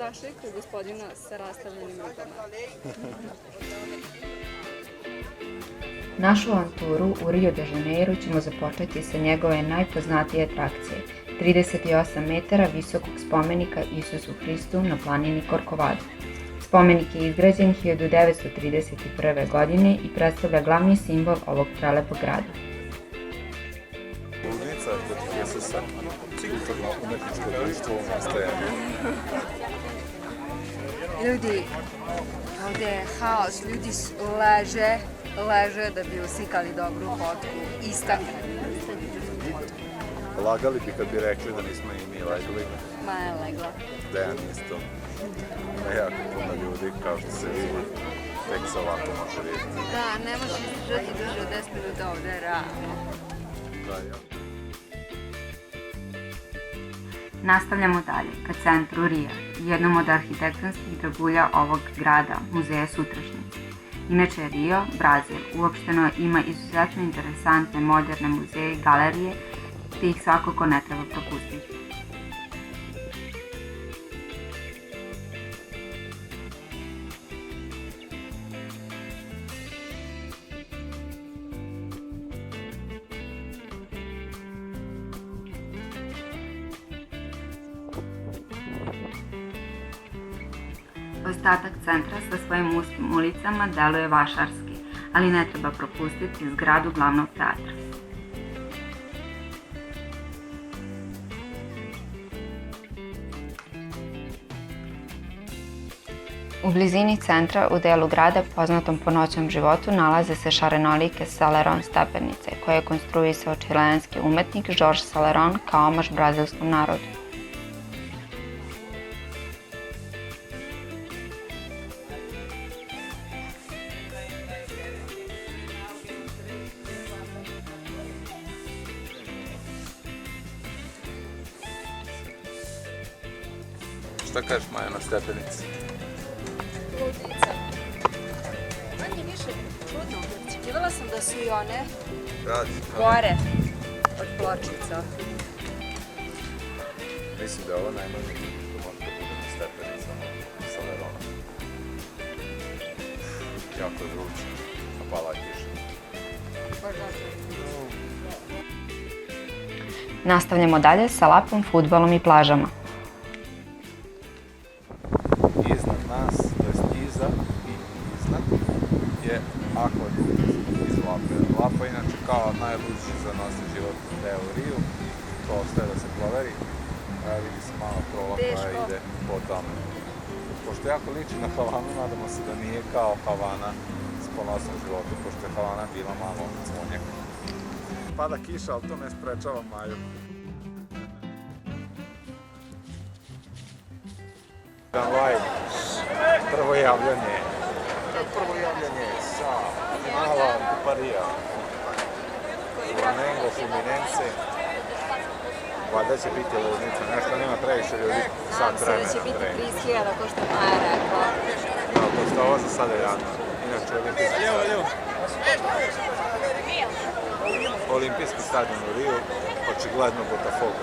Dobrodošli kod gospodina sa rastavljenim rukama. Našu avanturu u Rio de Janeiru ćemo započeti sa njegove najpoznatije atrakcije, 38 metara visokog spomenika Isusu Hristu na planini Corcovado. Spomenik je izgrađen 1931. godine i predstavlja glavni simbol ovog prelepog grada. Ludnica kod Isusa, kulturno-umetničko društvo u nastajanju. Ljudi, ovdje je haos, ljudi leže da bi usikali dobru fotku. Istakne. Lagali bi kad bi rekli da nismo i mi legli. Maja legla. Dejan isto. Ima jako puno ljudi, kao što se vidi, tek se ovako može vidjeti. Da, ne može izdržati duže od 10 minuta ovdje je realno. Da, ja. Nastavljamo dalje, ka centru Rija, jednom od arhitektonskih dragulja ovog grada, muzeja sutrašnjice. Inače Rio, Brazil, uopšteno ima izuzetno interesantne moderne muzeje i galerije, te ih svakako ne treba propustiti. Ostatak centra sa svojim uskim ulicama deluje vašarski, ali ne treba propustiti zgradu glavnog teatra. U blizini centra, u delu grada poznatom po noćnom životu, nalaze se šarenolike Celeron stepenice, koje je konstruisao čilenski umetnik Jorge Celeron kao omaž brazilskom narodu. Šta kažeš, Maja, na stepenici? Ludnica. Manje više čudno. Očekivala sam da su i one gore od pločica. Mislim da je ovo najmanje što može da bude na stepenicama sa Lerona. Jako je vruće, a pala je kiša. Nastavljamo dalje sa lapom, fudbalom i plažama. Iznad nas, to jest iza i iznad, je akvaduk iz Lape. Lapa je inače kao najluđi za noćni život deo u Riju. To ostaje da se proveri. Vidi se malo prola koja ide po tome. Pošto jako liči na Havanu, nadamo se da nije kao Havana po noćnom životu, pošto je Havana bila malo cvonjak. Pada kiša, ali to ne sprečava Maju. Prvo javljanje sa finala Kuparija. Flamengo, Fluminense. Valjda će biti ludnica, nešto nema previše ljudi, sad vremena. Nadam se da će biti 30.000, ko što Maja rekla. Da, pošto ovo za sada je rano. Inače, olimpijski stadion u Riju, očigledno Botafogo.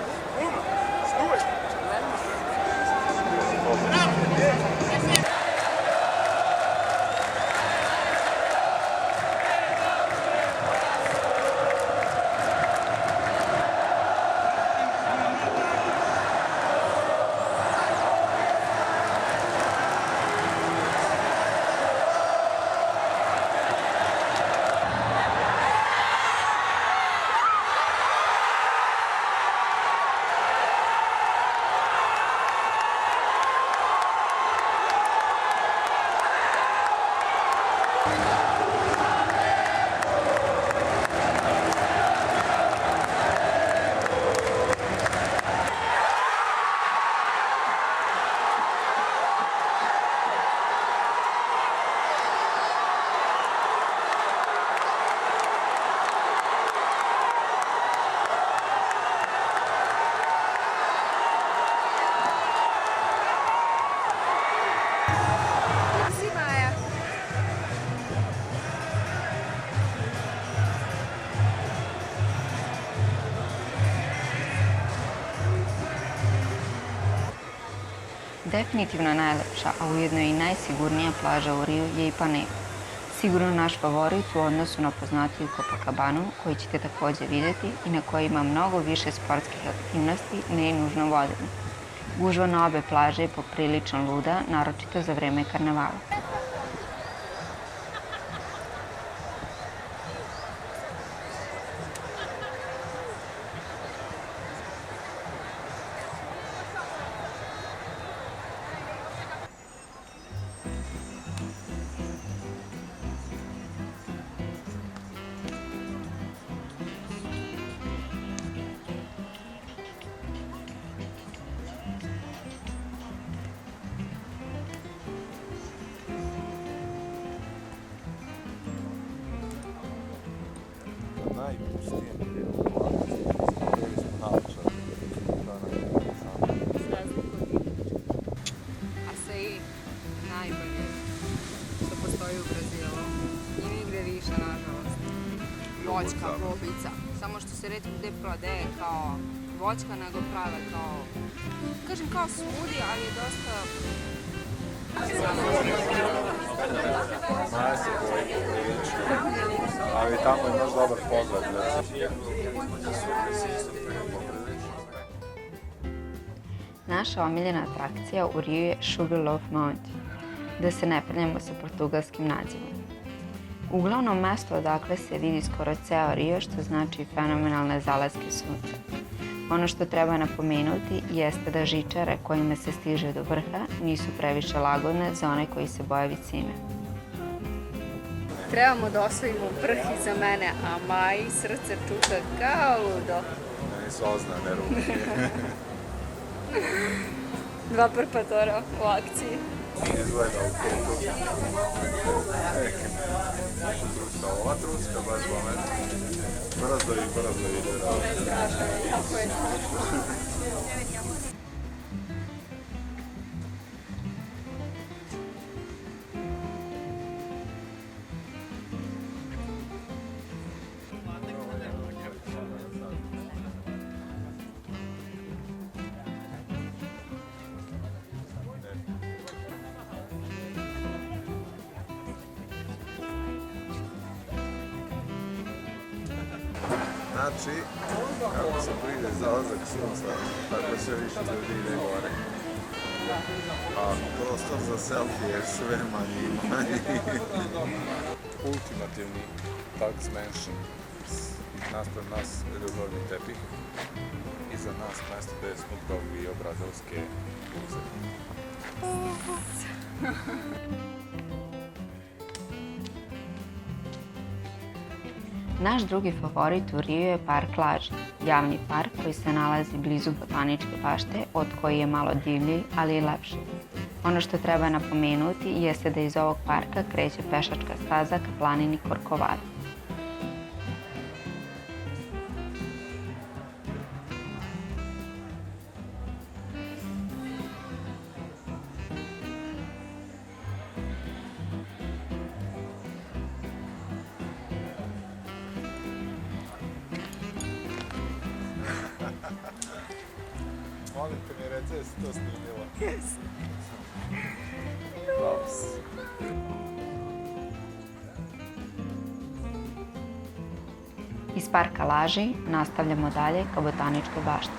Definitivno najlepša, a ujedno i najsigurnija plaža u Riju je Ipanema. Sigurno naš favorit u odnosu na poznatiju Copacabanu, koju ćete takođe videti i na kojoj ima mnogo više sportskih aktivnosti, ne i nužno vodene. Gužva na obe plaže je poprilično luda, naročito za vreme karnevala. Najpustijem dijelu Kroatije. Bili smo naočar. A se i najbolje što postoji u Brazilu i nigde više, nažalost. Voćka, bobica. Samo što se retko gde prodaje kao voćka, nego prave kao, kažem kao smudi, ali je dosta... Maja se boji poprilično, ali tamo imaš dobar pogled. Naša omiljena atrakcija u Riju je Sugarloaf Mountain, da se ne penjemo sa portugalskim nazivom. Uglavnom mesto odakle se vidi skoro ceo Rio, što znači fenomenalne zalaske sunca. Ono što treba napomenuti jeste da žičare kojima se stiže do vrha nisu previše lagodne za one koji se boje visine. Trebamo da osvojimo vrh iza mene, a Maji srce čuka kao ludo. Meni su oznane ruke. Dva prpatora u akciji. Izgleda u kutu. Ova truska baš moment. Brzo ide. Tako je. Znači, kako se pride zalazak sunca, tako sve više ljudi ide gore. A prostor za selfie je sve manji i manji. Ultimativni Tug's Mansion. Naspred nas ljubavni tepih. Iza nas mesto gde je Snoop Dogg i obradovske uze. Naš drugi favorit u Riju je Park Laže, javni park koji se nalazi blizu Botaničke bašte, od koji je malo divlji, ali i lepši. Ono što treba napomenuti jeste da iz ovog parka kreće pešačka staza ka planini Corcovado. Molim te mi reci da si to snimila. Yes. Ups. Iz parka Laži nastavljamo dalje ka Botaničkoj bašti.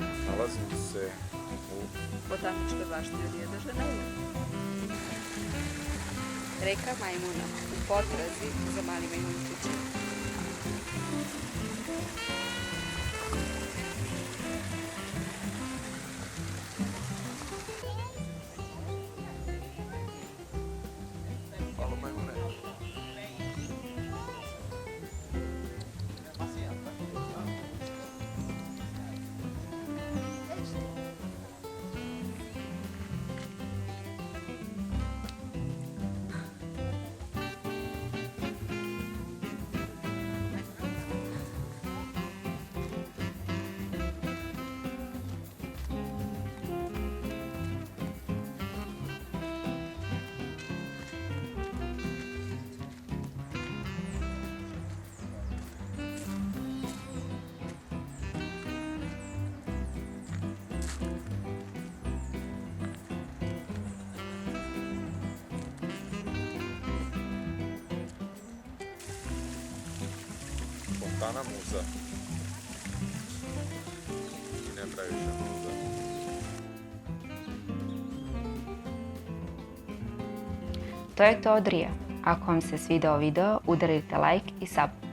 Nalazimo se u Botaničkoj bašti od Rio de Janeiro. Reka Majmuna u potrazi za malim majmunčićima. Hvala majmune. spontana muza. I ne previše muza. To je to od Rija. Ako vam se svidao video, udarite like i sub.